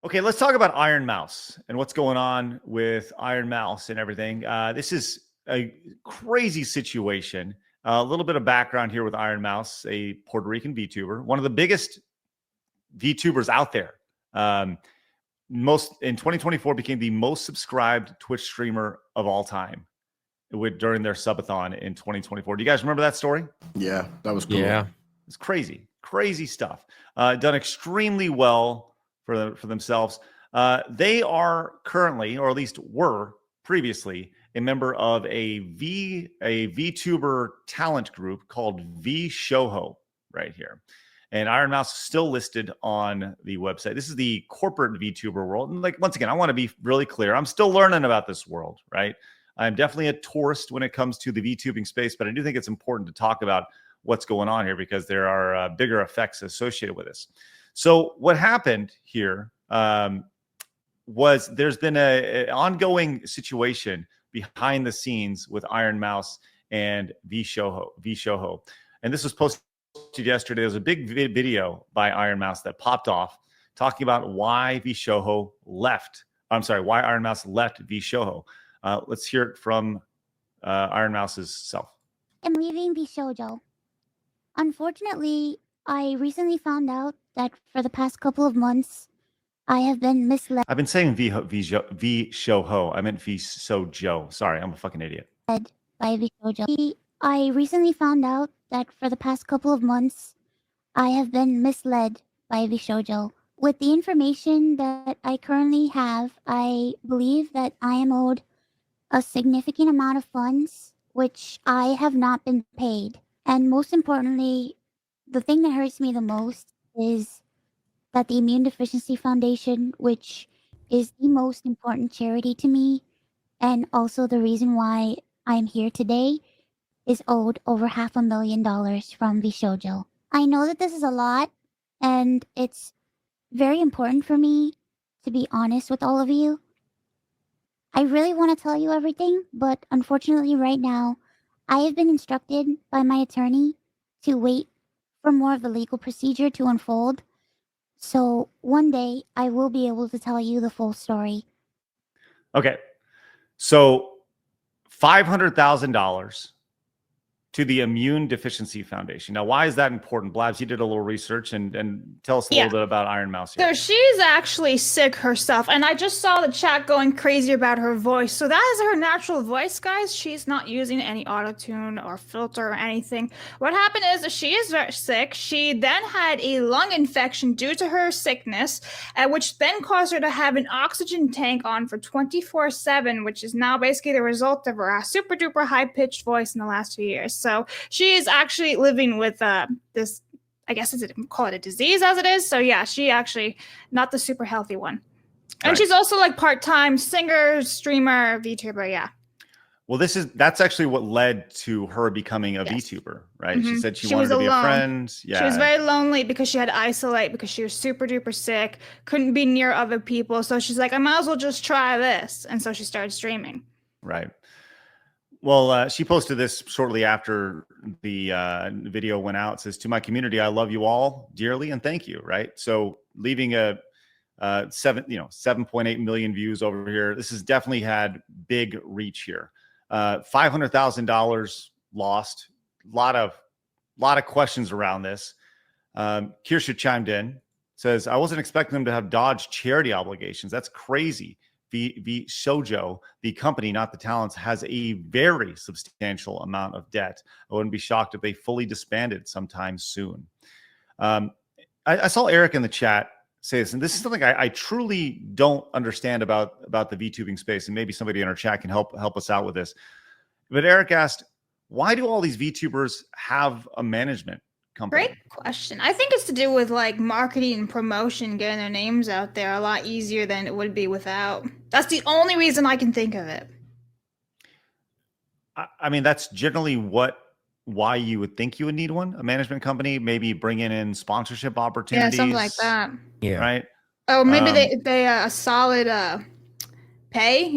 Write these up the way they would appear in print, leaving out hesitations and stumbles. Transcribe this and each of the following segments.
Okay, let's talk about Ironmouse and what's going on with Ironmouse and everything. This is a crazy situation. A little bit of background here with Ironmouse, a Puerto Rican VTuber, one of the biggest VTubers out there. Most in 2024 became the most subscribed Twitch streamer of all time during their subathon in 2024. Do you guys remember that story? Yeah, that was cool. Yeah, it's crazy stuff. Done extremely well for themselves. They are currently, or at least were previously, a member of a VTuber talent group called VShojo right here. And Ironmouse is still listed on the website. This is the corporate VTuber world. And like, once again, I want to be really clear. I'm still learning about this world, right? I'm definitely a tourist when it comes to the VTubing space, but I do think it's important to talk about what's going on here because there are bigger effects associated with this. So what happened here was there's been an ongoing situation behind the scenes with Ironmouse and VShojo. And this was posted yesterday. There was a big video by Ironmouse that popped off talking about why VShojo left. I'm sorry, why Ironmouse left VShojo. Let's hear it from Ironmouse's self. I'm leaving VShojo. Unfortunately, I recently found out that for the past couple of months, I have been misled. I've been saying VShojo. I meant VShojo. Sorry, I'm a fucking idiot. By VShojo. I recently found out that for the past couple of months, I have been misled by VShojo. With the information that I currently have, I believe that I am owed a significant amount of funds, which I have not been paid. And most importantly, the thing that hurts me the most is that the Immune Deficiency Foundation, which is the most important charity to me, and also the reason why I'm here today, is owed over $500,000 from VShojo. I know that this is a lot, and it's very important for me to be honest with all of you. I really want to tell you everything, but unfortunately right now, I have been instructed by my attorney to wait for more of the legal procedure to unfold. So one day I will be able to tell you the full story. Okay. So $500,000 to the Immune Deficiency Foundation. Now, why is that important? Blabs, you did a little research and tell us a little bit about Ironmouse here. So she's actually sick herself, and I just saw the chat going crazy about her voice. So that is her natural voice, guys. She's not using any auto-tune or filter or anything. What happened is that she is very sick. She then had a lung infection due to her sickness, which then caused her to have an oxygen tank on for 24/7, which is now basically the result of her super duper high-pitched voice in the last 2 years. So she is actually living with this, I guess call it a disease as it is. So yeah, she actually not the super healthy one. And she's also like part-time singer, streamer, VTuber, yeah. Well, that's actually what led to her becoming a VTuber, right? She said she wanted to be a friend. Yeah. She was very lonely because she had to isolate because she was super duper sick, couldn't be near other people. So she's like, I might as well just try this. And so she started streaming. Right. Well, she posted this shortly after the video went out. It says, "To my community, I love you all dearly and thank you." Right. So leaving a 7.8 million views over here. This has definitely had big reach here. $500,000 lost. A lot of questions around this. Kirsche chimed in, says, "I wasn't expecting them to have dodged charity obligations. That's crazy. VShojo, the company, not the talents, has a very substantial amount of debt. I wouldn't be shocked if they fully disbanded sometime soon." I saw Eric in the chat say this, and this is something I truly don't understand about the VTubing space, and maybe somebody in our chat can help us out with this. But Eric asked, why do all these VTubers have a management company? Great question. I think it's to do with like marketing and promotion, getting their names out there a lot easier than it would be without. That's the only reason I can think of it. I mean, that's generally why you would think you would need one, a management company, maybe bringing in sponsorship opportunities. Yeah, something like that. Yeah. Right. Oh, maybe they a solid pay,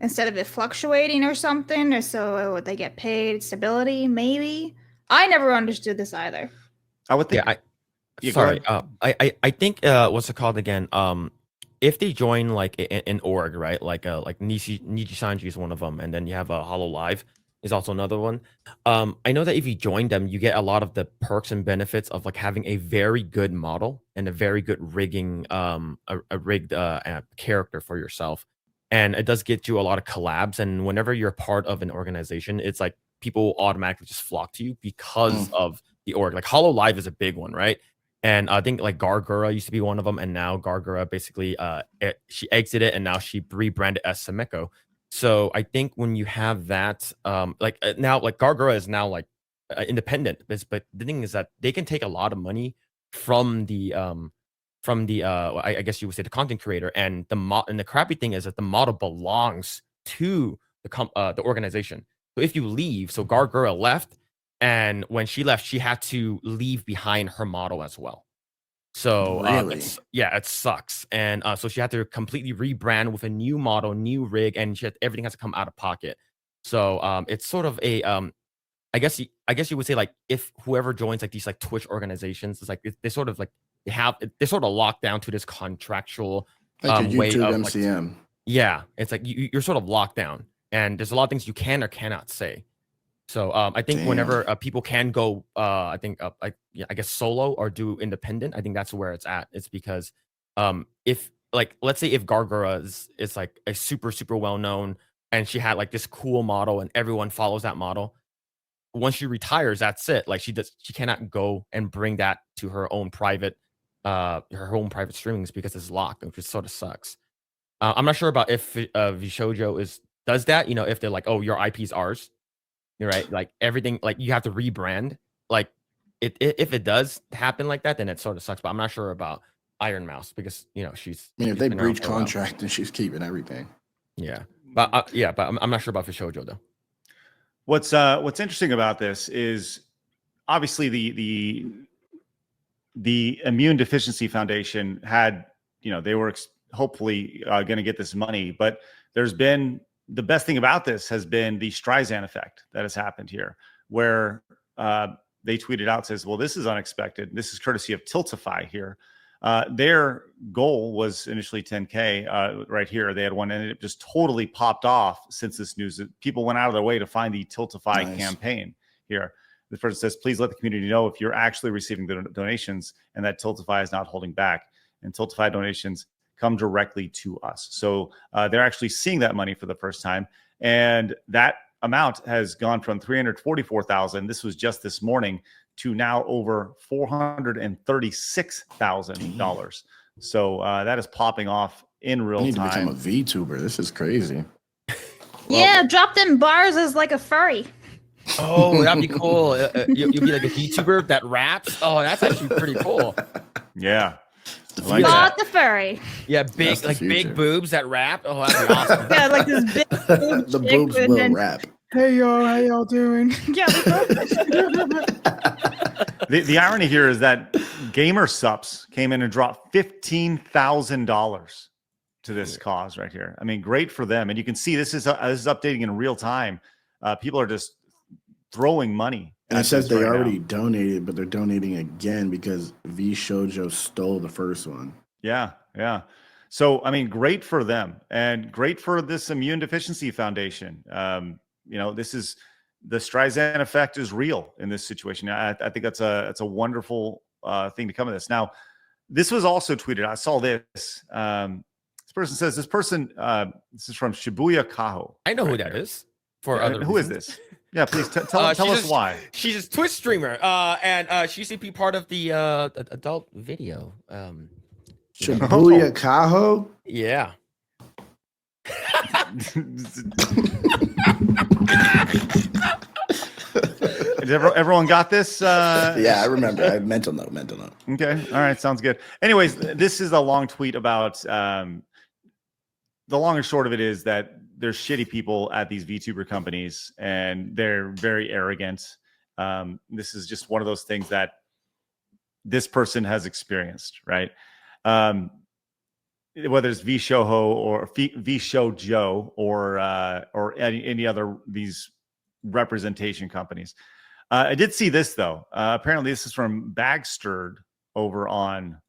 instead of it fluctuating or something, or so they get paid stability. Maybe I never understood this either. I would think. Yeah. Sorry. I think what's it called again? if they join like an org, right? Like Niji Sanji is one of them, and then you have a Hollow Live is also another one. I know that if you join them, you get a lot of the perks and benefits of like having a very good model and a very good rigging, a rigged character for yourself, and it does get you a lot of collabs. And whenever you're part of an organization, it's like people automatically just flock to you because of the org. Like Hollow Live is a big one, right? And I think like Gargura used to be one of them, and now Gargura basically she exited and now she rebranded as Sameko. So I think when you have that, now like Gargura is now like independent, but the thing is that they can take a lot of money from the I guess you would say the content creator, and the crappy thing is that the model belongs to the organization. So if you leave, so Gargura left. And when she left, she had to leave behind her model as well. So really? It sucks. And so she had to completely rebrand with a new model, new rig, and everything has to come out of pocket. So it's sort of a I guess you would say like if whoever joins like these like Twitch organizations, it's like they sort of like they're sort of locked down to this contractual like a way YouTube of MCM. Yeah, it's like you're sort of locked down, and there's a lot of things you can or cannot say. So I think whenever people can go, I guess solo or do independent, I think that's where it's at. It's because if like let's say if Gargura is like a super well known and she had like this cool model and everyone follows that model, once she retires, that's it. Like she cannot go and bring that to her own private streamings because it's locked, which sort of sucks. I'm not sure about if VShojo does that. You know, if they're like, oh, your IP is ours. You're right. Like everything, like you have to rebrand. Like if it does happen like that, then it sort of sucks. But I'm not sure about Ironmouse because she's. I mean, if they breach contract, then she's keeping everything. Yeah, but I'm not sure about VShojo though. What's interesting about this is obviously the Immune Deficiency Foundation had they were hopefully going to get this money, but there's been. The best thing about this has been the Streisand effect that has happened here, where they tweeted out, says, well, this is unexpected. This is courtesy of Tiltify here. Their goal was initially 10K right here. They had one and it just totally popped off since this news. People went out of their way to find the Tiltify campaign here. The person says, please let the community know if you're actually receiving the donations and that Tiltify is not holding back. And Tiltify donations come directly to us. So they're actually seeing that money for the first time. And that amount has gone from $344,000, this was just this morning, to now over $436,000. So that is popping off in real time. I need to become a VTuber. This is crazy. Yeah, drop them bars as like a furry. Oh, that'd be cool. You'll be like a VTuber that raps. Oh, that's actually pretty cool. Yeah. Like not the furry. Yeah, big boobs that rap. Oh, that'd be awesome. Yeah, like this big boob the boobs will rap. Hey y'all, how y'all doing? Yeah. The irony here is that Gamer Sups came in and dropped $15,000 to this cause right here. I mean, great for them, and you can see this is updating in real time. People are just throwing money. And it says they already donated, but they're donating again because VShojo stole the first one. Yeah. So, I mean, great for them and great for this Immune Deficiency Foundation. This is the Streisand effect is real in this situation. I think that's a wonderful thing to come of this. Now, this was also tweeted. I saw this. This person says, this is from Shibuya Kaho. I know who that is. Who is this? Yeah, please tell us why. She's a Twitch streamer, and she used to be part of the adult video. Shibuya Kaho? Yeah. Everyone got this? Yeah, I remember. I mental note. Okay. All right. Sounds good. Anyways, this is a long tweet about the long and short of it is that there's shitty people at these VTuber companies and they're very arrogant. This is just one of those things that this person has experienced, right? Whether it's VShojo or VShojo or any other these representation companies. I did see this though. Apparently, this is from Bagstirred over on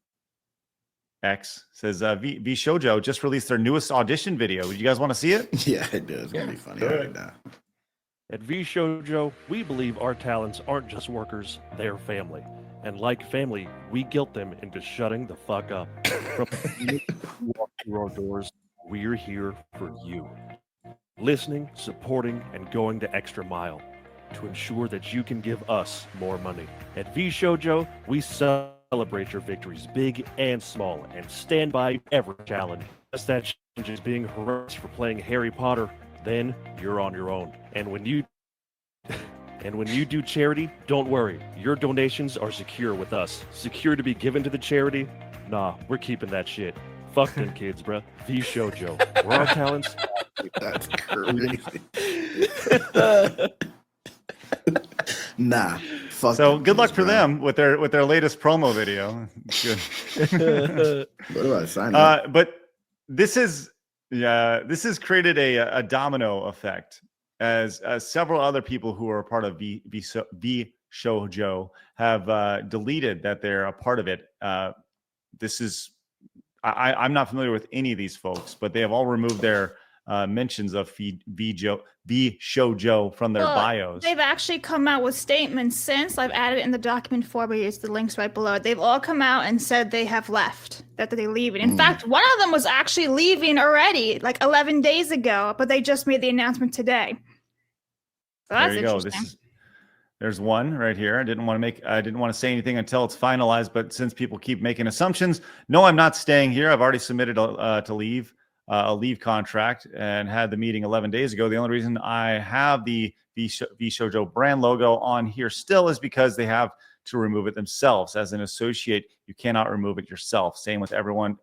X says VShojo just released their newest audition video. Do you guys want to see it? Yeah, it does. It's gonna be funny right now. At VShojo, we believe our talents aren't just workers, they're family. And like family, we guilt them into shutting the fuck up. From the minute you walk through our doors, we're here for you. Listening, supporting, and going the extra mile to ensure that you can give us more money. At VShojo, we celebrate your victories, big and small, and stand by every challenge. If that challenge is being harassed for playing Harry Potter, then you're on your own. And when you do charity, don't worry. Your donations are secure with us. Secure to be given to the charity? Nah, we're keeping that shit. Fuck them kids, bruh. VShojo. Where our talents. That's crazy. Nah. Fuck So good luck for bro. them with their latest promo video. Good. What do I sign up? But this has created a domino effect as several other people who are a part of VShojo have deleted that they're a part of it. I'm not familiar with any of these folks, but they have all removed their mentions of VShojo from their bios. They've actually come out with statements since. I've added it in the document form, but it's the links right below it. They've all come out and said they have left, that they're leaving. In fact, one of them was actually leaving already, like 11 days ago, but they just made the announcement today. So that's there you go. interesting. There's one right here. I didn't want to say anything until it's finalized, but since people keep making assumptions, no, I'm not staying here. I've already submitted to leave. A leave contract and had the meeting 11 days ago. The only reason I have the VShojo brand logo on here still is because they have to remove it themselves. As an associate, you cannot remove it yourself. Same with everyone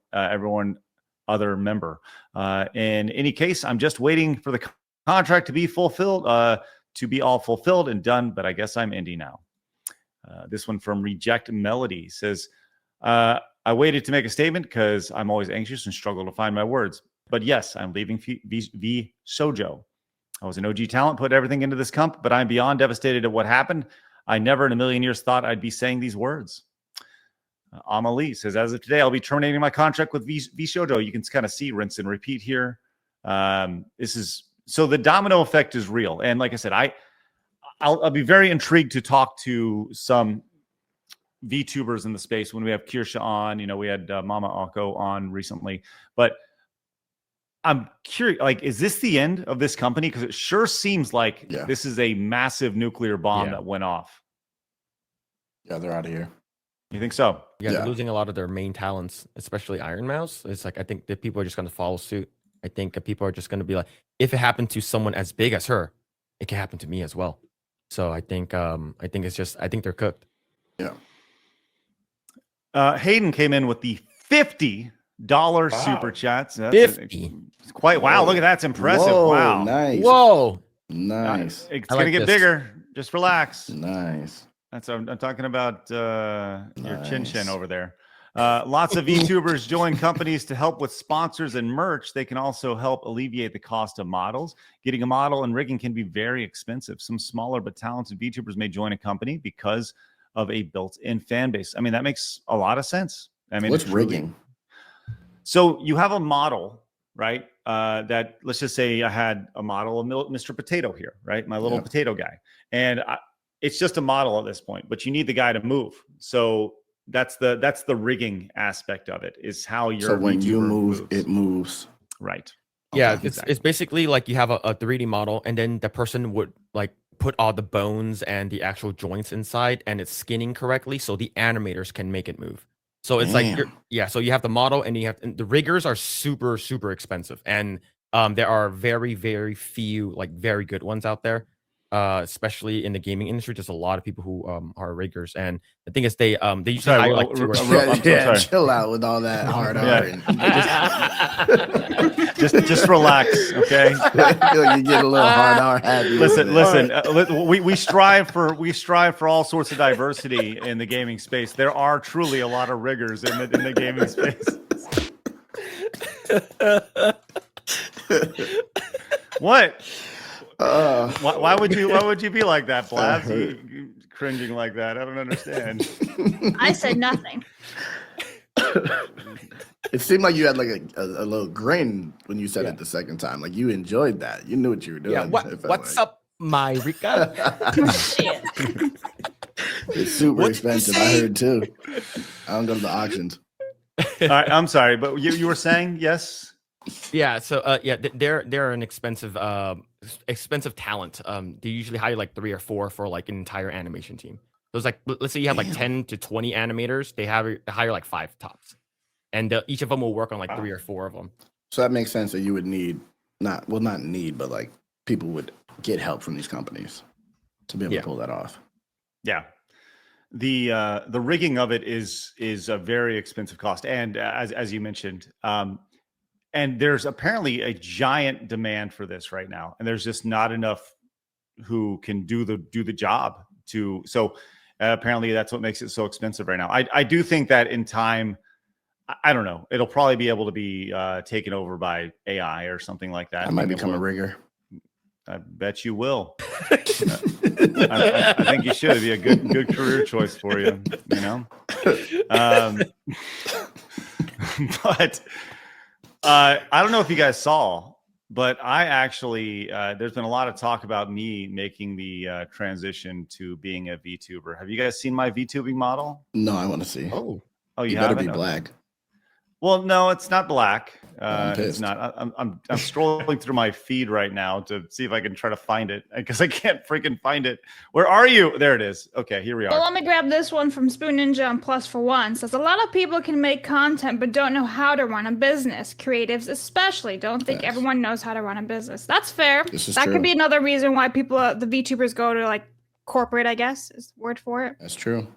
other member. In any case, I'm just waiting for the contract to be fulfilled, to be all fulfilled and done, but I guess I'm indie now. This one from Reject Melody says, I waited to make a statement because I'm always anxious and struggle to find my words. But yes, I'm leaving VShojo. I was an OG talent, put everything into this comp, but I'm beyond devastated at what happened. I never in a million years thought I'd be saying these words. Amalie says, as of today, I'll be terminating my contract with VShojo. You can kind of see rinse and repeat here. So the domino effect is real. And like I said, I'll be very intrigued to talk to some VTubers in the space when we have Kirsche on. We had Mama Akko on recently, but I'm curious, like, is this the end of this company? Because it sure seems like this is a massive nuclear bomb that went off. Yeah, they're out of here. You think so? Yeah, they're losing a lot of their main talents, especially Ironmouse. It's like, I think that people are just going to follow suit. I think people are just going to be like, if it happened to someone as big as her, it can happen to me as well. So I think they're cooked. Yeah. Hayden came in with the $50 super chats. That's 50. Quite wow! Look at that. It's impressive. Whoa, wow. Nice. Whoa. Nice. It's I gonna like get this. bigger. Just relax. Nice. That's I'm talking about your chin over there. Lots of VTubers join companies to help with sponsors and merch. They can also help alleviate the cost of models. Getting a model and rigging can be very expensive. Some smaller but talented VTubers may join a company because of a built-in fan base. I mean, that makes a lot of sense. I mean, What's rigging? So you have a model, right? That, let's just say I had a model of Mr. Potato here, right? My little potato guy. And it's just a model at this point, but you need the guy to move. So that's the rigging aspect of it, is how your So when you VTuber move, moves. it moves. Right. Yeah, Okay, it's basically like you have a 3D model, and then the person would like put all the bones and the actual joints inside, and it's skinning correctly, so the animators can make it move. So it's like so you have the model, and and the riggers are super expensive, and there are very few like very good ones out there. Especially in the gaming industry, there's a lot of people who are riggers, and the thing is they usually hire like two or three. Chill out with all that hard R. Just relax, okay? I feel like you get a little hard R happy. Listen. We strive for all sorts of diversity in the gaming space. There are truly a lot of riggers in the gaming space. What? Why would you be like that, Blabs? You cringing like that? I don't understand. I said nothing. It seemed like you had like a little grin when you said it the second time. Like you enjoyed that. You knew what you were doing. Yeah. What's up, my Rika? Shit. It's super What did you expensive. I say? heard too. I don't go to the auctions. All right, I'm sorry, but you were saying yes? Yeah. So they're an expensive talent. They usually hire like 3 or 4 for like an entire animation team. So it's like, let's say you have like 10 to 20 animators, they hire like 5 tops, and each of them will work on like 3 or 4 of them. So that makes sense that you would need not need, but like people would get help from these companies to be able to pull that off. Yeah. The rigging of it is a very expensive cost, and as you mentioned, and there's apparently a giant demand for this right now, and there's just not enough who can do the job to. So apparently that's what makes it so expensive right now. I do think that in time, I don't know, it'll probably be able to be taken over by AI or something like that. I might become a rigger. I bet you will. I think you should. It'd be a good career choice for you. You know, but I don't know if you guys saw, but I actually there's been a lot of talk about me making the transition to being a VTuber. Have you guys seen my VTubing model? No, I want to see. Oh, you better be black. Well, no, it's not black. I'm It's not. I'm scrolling through my feed right now to see if I can try to find it because I can't freaking find it. Where are you? There it is. Okay, here we are. Well, let me grab this one from Spoon Ninja on Plus for One. Says a lot of people can make content but don't know how to run a business. Creatives especially don't think everyone knows how to run a business. That's fair. That could be another reason why people, the VTubers, go to like corporate, I guess is the word for it. That's true.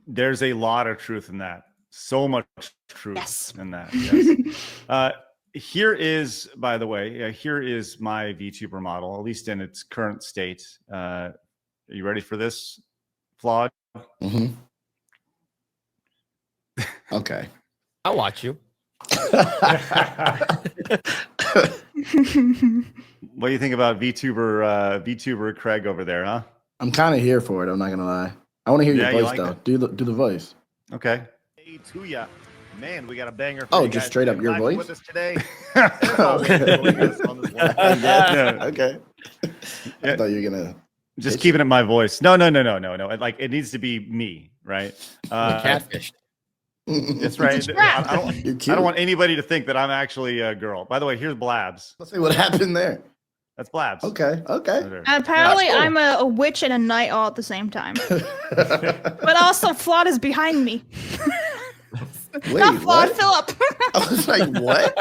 There's a lot of truth in that. So much truth in that. Yes. Here is, by the way, here is my VTuber model, at least in its current state. Are you ready for this, Flawed? Mm-hmm. Okay. I'll watch you. What do you think about VTuber Craig over there, huh? I'm kind of here for it. I'm not gonna lie. I want to hear your voice though. Do the voice. Okay. Hey to ya. Man, we got a banger. For Oh, you just guys straight up your voice with us today. Okay. I thought you were gonna just keeping it my voice. No. Like it needs to be me, right? Catfish. That's right. I don't want anybody to think that I'm actually a girl. By the way, here's Blabs. Let's see what happened there. That's Blabs. Okay. And apparently, cool. I'm a witch and a knight all at the same time. But also, Flawed is behind me. Wait, not Flawed, Philip. I was like, what?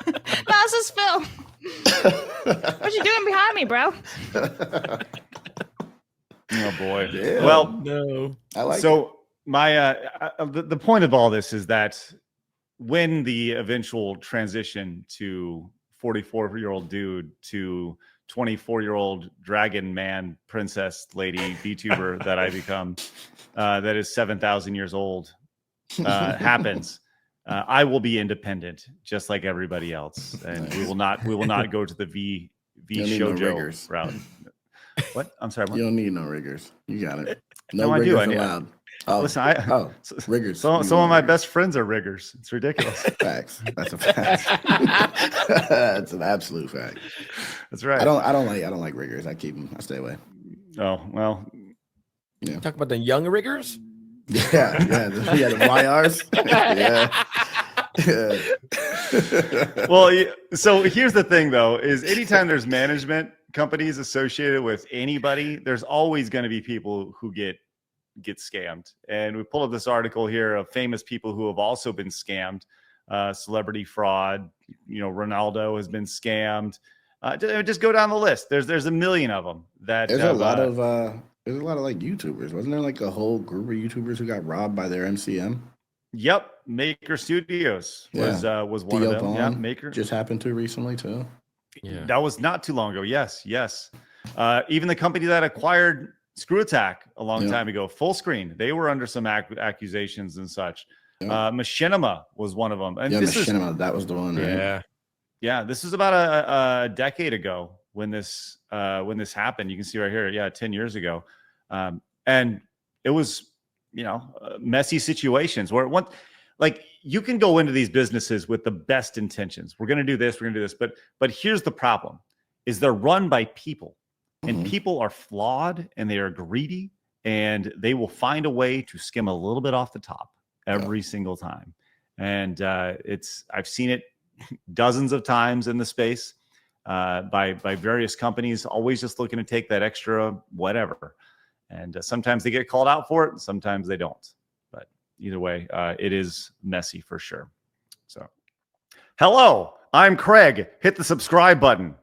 That's just Phil. What you doing behind me, bro? Oh boy. Yeah. Well, no. I like so my the point of all this is that when the eventual transition to 44-year-old dude to 24-year-old dragon man princess lady VTuber that I become, that is 7,000 years old, happens, I will be independent just like everybody else, and we will not go to the VShojo route. What? I'm sorry. What? You don't need no riggers. You got it. No, I riggers do. allowed. Listen, riggers. Some of my best friends are riggers. It's ridiculous. Facts. That's a fact. That's an absolute fact. That's right. I don't like riggers. I keep them. I stay away. Oh well. Yeah. Talk about the young riggers. Yeah. The YRs. Yeah. Well, so here's the thing, though: is anytime there's management companies associated with anybody, there's always going to be people who get scammed. And we pulled up this article here of famous people who have also been scammed. Celebrity fraud. Ronaldo has been scammed. Just go down the list. There's a million of them. There's a lot of like YouTubers. Wasn't there like a whole group of YouTubers who got robbed by their MCM? Yep, Maker Studios was one Theo of them. Vaughn Yeah, Maker just happened to recently too. Yeah, that was not too long ago. Yes. Even the company that acquired Screw Attack a long time ago, Full Screen, they were under some accusations and such. Machinima was one of them. And Machinima, that was the one. Right? Yeah. This is about a decade ago when this happened. You can see right here. Yeah, 10 years ago, and it was messy situations where you can go into these businesses with the best intentions. We're going to do this, we're going to do this, but here's the problem: is they're run by people, and people are flawed, and they are greedy, and they will find a way to skim a little bit off the top every single time. And I've seen it dozens of times in the space by various companies, always just looking to take that extra whatever. And sometimes they get called out for it, and sometimes they don't. But either way, it is messy for sure. So, hello, I'm Craig. Hit the subscribe button.